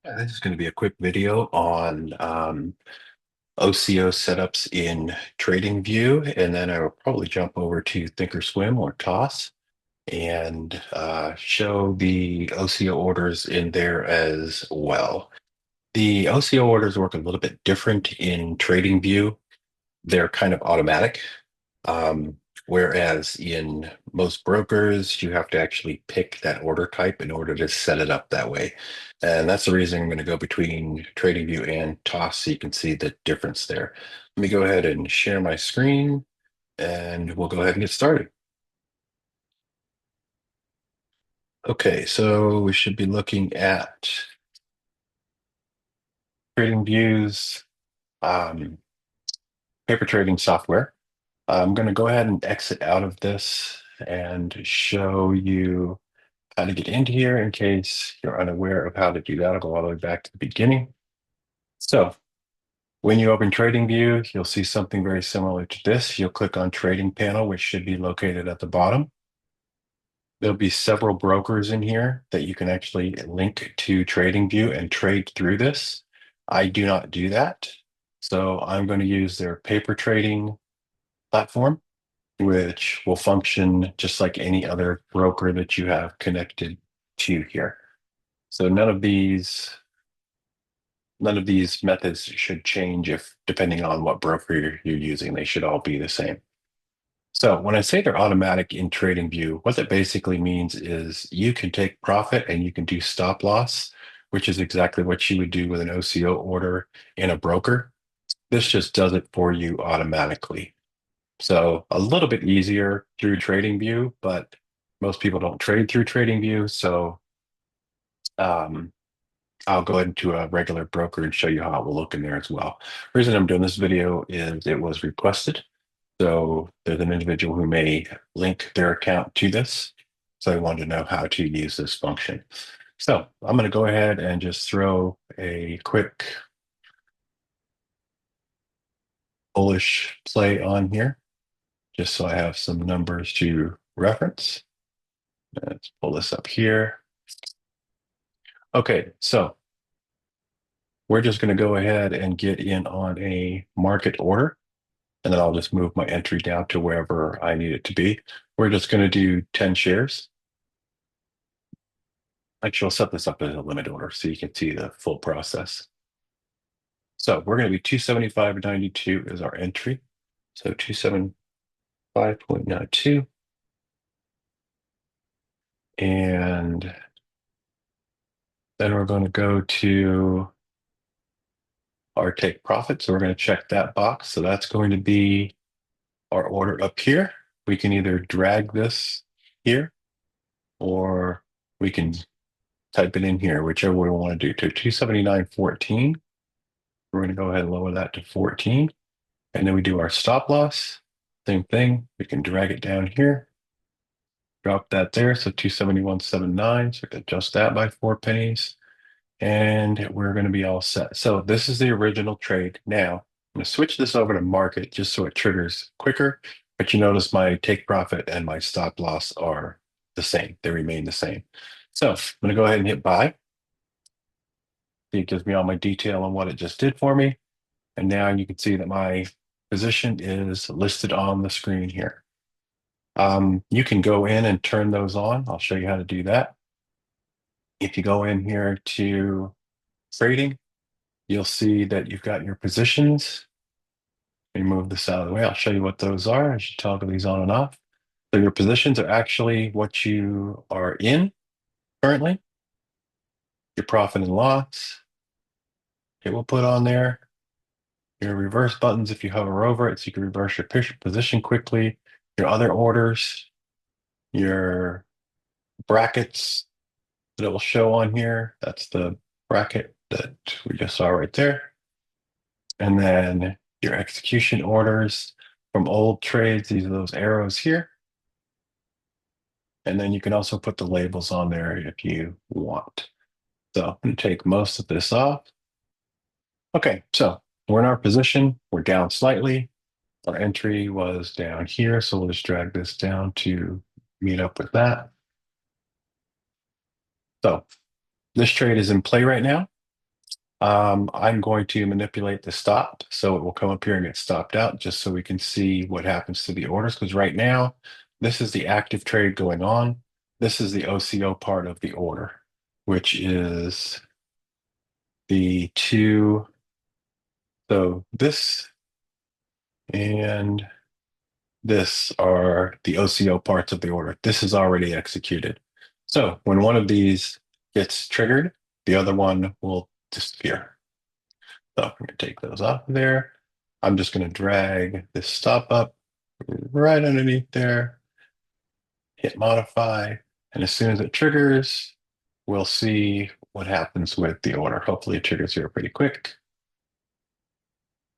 This is going to be a quick video on OCO setups in Trading View, and then I will probably jump over to Thinkorswim or TOS and show the OCO orders in there as well. The OCO orders work a little bit different in Trading View. They're kind of automatic. Um, Whereas in most brokers, you have to actually pick that order type in order to set it up that way. And that's the reason I'm going to go between TradingView and TOS so you can see the difference there. Let me go ahead and share my screen and we'll go ahead and get started. Okay, so we should be looking at TradingView's um, paper trading software. I'm going to go ahead and exit out of this and show you how to get into here in case you're unaware of how to do that. I'll go all the way back to the beginning. So when you open TradingView, you'll see something very similar to this. You'll click on Trading Panel, which should be located at the bottom. There'll be several brokers in here that you can actually link to TradingView and trade through this. I do not do that. So I'm going to use their paper trading platform, which will function just like any other broker that you have connected to here. So none of these methods should change if depending on what broker you're using. They should all be the same. So when I say they're automatic in TradingView, what that basically means is you can take profit and you can do stop loss, which is exactly what you would do with an OCO order in a broker. This just does it for you automatically. So a little bit easier through TradingView, but most people don't trade through TradingView. So um, I'll go into a regular broker and show you how it will look in there as well. The reason I'm doing this video is it was requested. So there's an individual who may link their account to this. So I wanted to know how to use this function. So I'm going to go ahead and just throw a quick bullish play on here, just so I have some numbers to reference. Let's pull this up here. Okay, so we're just going to go ahead and get in on a market order. And then I'll just move my entry down to wherever I need it to be. We're just going to do 10 shares. Actually, I'll set this up as a limit order so you can see the full process. So we're going to be 275.92 is our entry. So 275.92. And then we're going to go to our take profit. So we're going to check that box. So that's going to be our order up here. We can either drag this here or we can type it in here, whichever we want to do. To 279.14, we're going to go ahead and lower that to 14. And then we do our stop loss. Same thing. We can drag it down here, drop that there. So 271.79. So we can adjust that by 4 pennies. And we're going to be all set. So this is the original trade. Now I'm going to switch this over to market just so it triggers quicker. But you notice my take profit and my stop loss are the same. They remain the same. So I'm going to go ahead and hit buy. It gives me all my detail on what it just did for me. And now you can see that my position is listed on the screen here. You can go in and turn those on. I'll show you how to do that. If you go in here to trading, you'll see that you've got your positions. Let me move this out of the way. I'll show you what those are. I should toggle these on and off. So your positions are actually what you are in currently, your profit and loss. It will put on there your reverse buttons if you hover over it, so you can reverse your position quickly, your other orders, your brackets that it will show on here. That's the bracket that we just saw right there. And then your execution orders from old trades. These are those arrows here. And then you can also put the labels on there if you want. So I'm going to take most of this off. Okay, so we're in our position. We're down slightly. Our entry was down here, so we'll just drag this down to meet up with that. So this trade is in play right now. I'm going to manipulate the stop so it will come up here and get stopped out just so we can see what happens to the orders. Because right now, this is the active trade going on. This is the OCO part of the order, which is the two. So this and this are the OCO parts of the order. This is already executed. So when one of these gets triggered, the other one will disappear. So I'm going to take those off of there. I'm just going to drag this stop up right underneath there, hit modify, and as soon as it triggers, we'll see what happens with the order. Hopefully it triggers here pretty quick.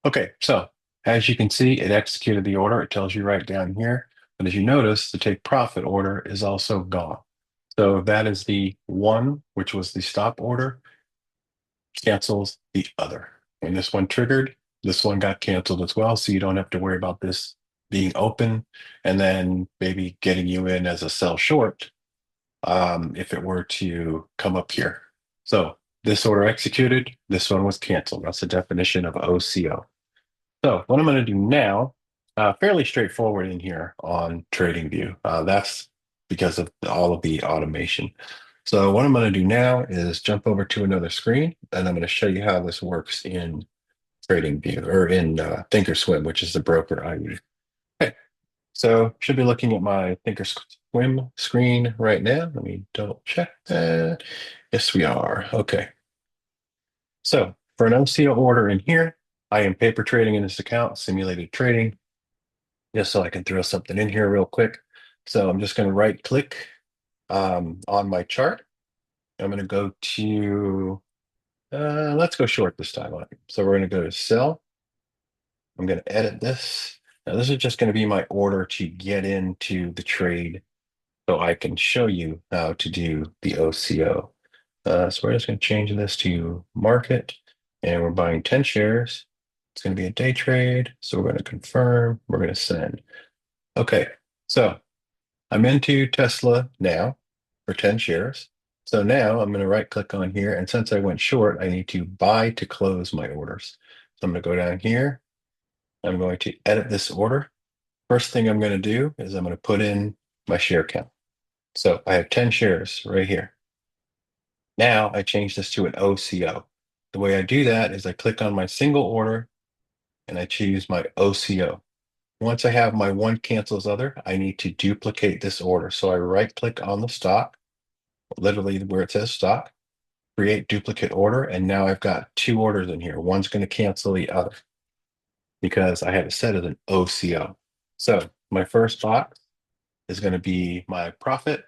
Okay, so as you can see, it executed the order. It tells you right down here. But as you notice, the take profit order is also gone. So that is the one, which was the stop order, cancels the other. When this one triggered, this one got canceled as well. So you don't have to worry about this being open and then maybe getting you in as a sell short if it were to come up here. So this order executed, this one was canceled. That's the definition of OCO. So what I'm going to do now, fairly straightforward in here on Trading View. That's because of all of the automation. So what I'm going to do now is jump over to another screen, and I'm going to show you how this works in Trading View or in Thinkorswim, which is the broker I use. Okay, so should be looking at my Thinkorswim screen right now. Let me double check that. Yes, we are. Okay. So for an OCO order in here, I am paper trading in this account, simulated trading, just so I can throw something in here real quick. So I'm just going to right click on my chart. I'm going to go to, let's go short this time. So we're going to go to sell. I'm going to edit this. Now this is just going to be my order to get into the trade so I can show you how to do the OCO. So we're just going to change this to market and we're buying 10 shares. It's going to be a day trade. So we're going to confirm, we're going to send. Okay, so I'm into Tesla now for 10 shares. So now I'm going to right click on here. And since I went short, I need to buy to close my orders. So I'm going to go down here. I'm going to edit this order. First thing I'm going to do is I'm going to put in my share count. So I have 10 shares right here. Now I change this to an OCO. The way I do that is I click on my single order and I choose my OCO. Once I have my one cancels other, I need to duplicate this order. So I right click on the stock, literally where it says stock, create duplicate order. And now I've got two orders in here. One's going to cancel the other because I have it set as an OCO. So my first box is going to be my profit.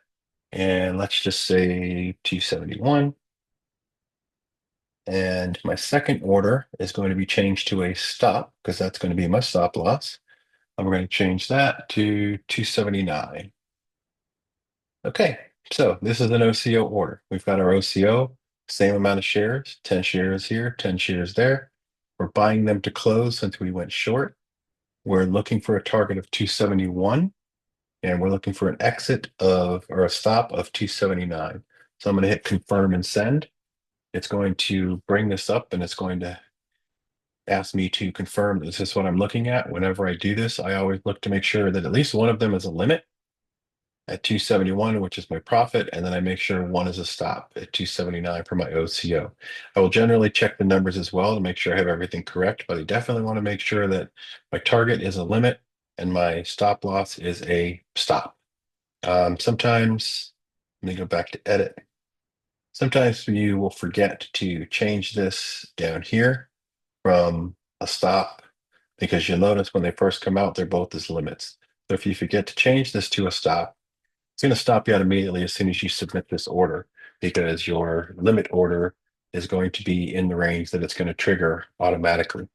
And let's just say 271. And my second order is going to be changed to a stop because that's going to be my stop loss. And we're going to change that to 279. Okay, so this is an OCO order. We've got our OCO, same amount of shares, 10 shares here, 10 shares there. We're buying them to close since we went short. We're looking for a target of 271, and we're looking for an exit of, or a stop of 279. So I'm going to hit confirm and send. It's going to bring this up and it's going to ask me to confirm this is what I'm looking at. Whenever I do this, I always look to make sure that at least one of them is a limit at 271, which is my profit, and then I make sure one is a stop at 279 for my OCO. I will generally check the numbers as well to make sure I have everything correct, but I definitely want to make sure that my target is a limit and my stop loss is a stop. Sometimes, let me go back to edit. Sometimes you will forget to change this down here from a stop because you'll notice when they first come out, they're both as limits. So if you forget to change this to a stop, it's going to stop you out immediately as soon as you submit this order because your limit order is going to be in the range that it's going to trigger automatically.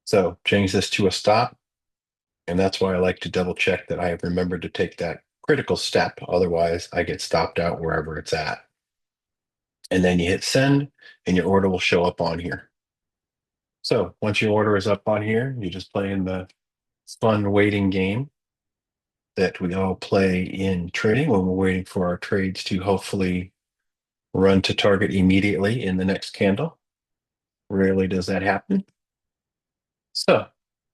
So change this to a stop. And that's why I like to double check that I have remembered to take that critical step. Otherwise, I get stopped out wherever it's at. And then you hit send and your order will show up on here. So once your order is up on here, you just play in the fun waiting game that we all play in trading when we're waiting for our trades to hopefully run to target immediately in the next candle. Rarely does that happen. So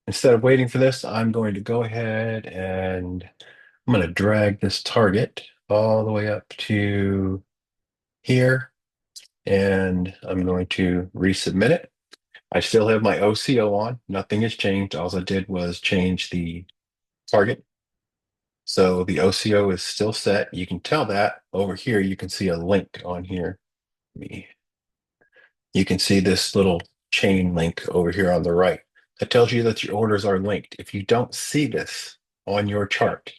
instead of waiting for this, I'm going to go ahead and I'm going to drag this target all the way up to here, and I'm going to resubmit it. I still have my OCO on. Nothing has changed. All I did was change the target. So the OCO is still set. You can tell that over here. You can see a link on here. You can see this little chain link over here on the right. That tells you that your orders are linked. If you don't see this on your chart,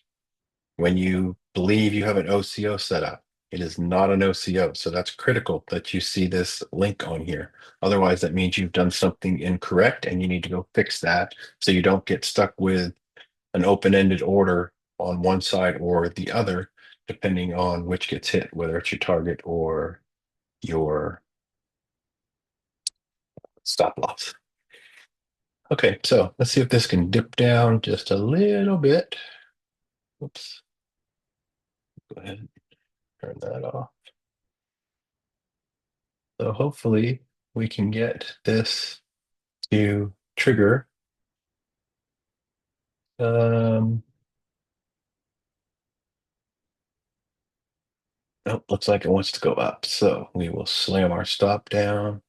when you believe you have an OCO set up, it is not an OCO. So that's critical that you see this link on here. Otherwise, that means you've done something incorrect and you need to go fix that so you don't get stuck with an open-ended order on one side or the other, depending on which gets hit, whether it's your target or your stop loss. Okay, so let's see if this can dip down just a little bit. Oops. Go ahead and turn that off. So hopefully we can get this to trigger. Um, oh, looks like it wants to go up. So we will slam our stop down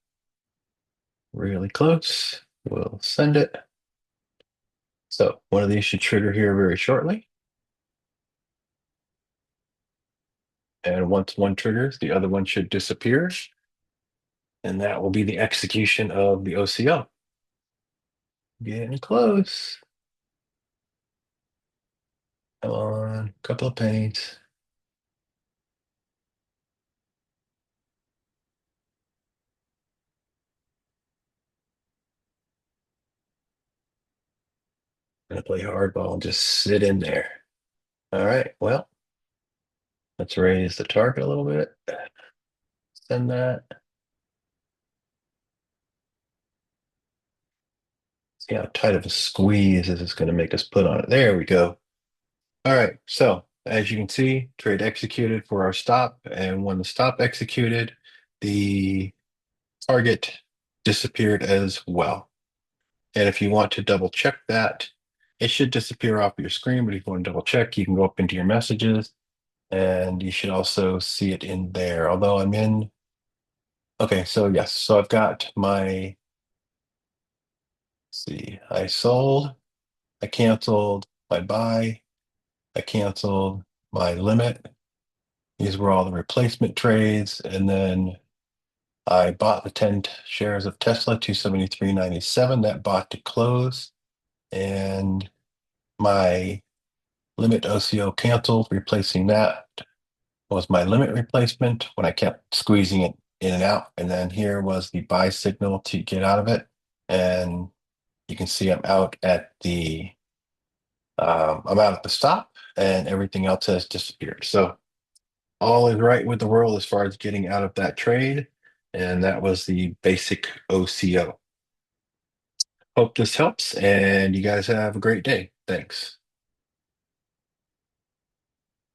really close. We'll send it. So one of these should trigger here very shortly. And once one triggers, the other one should disappear. And that will be the execution of the OCO. Getting close. Come on, couple of pennies. Gonna play hardball and just sit in there. All right, well, let's raise the target a little bit. Send that. See how tight of a squeeze this is going to make us put on it. There we go. All right, so as you can see, trade executed for our stop, and when the stop executed, the target disappeared as well. And if you want to double check that, it should disappear off your screen, but if you want to double check, you can go up into your messages and you should also see it in there. Although I'm in, okay, so yes, so I've got my, let's see, I sold, I canceled my buy, I canceled my limit. These were all the replacement trades. And then I bought the 10 shares of Tesla, 273.97. That bought to close. And my limit OCO canceled, replacing that was my limit replacement when I kept squeezing it in and out. And then here was the buy signal to get out of it. And you can see I'm out at the stop, and everything else has disappeared. So all is right with the world as far as getting out of that trade. And that was the basic OCO. Hope this helps, and you guys have a great day. Thanks.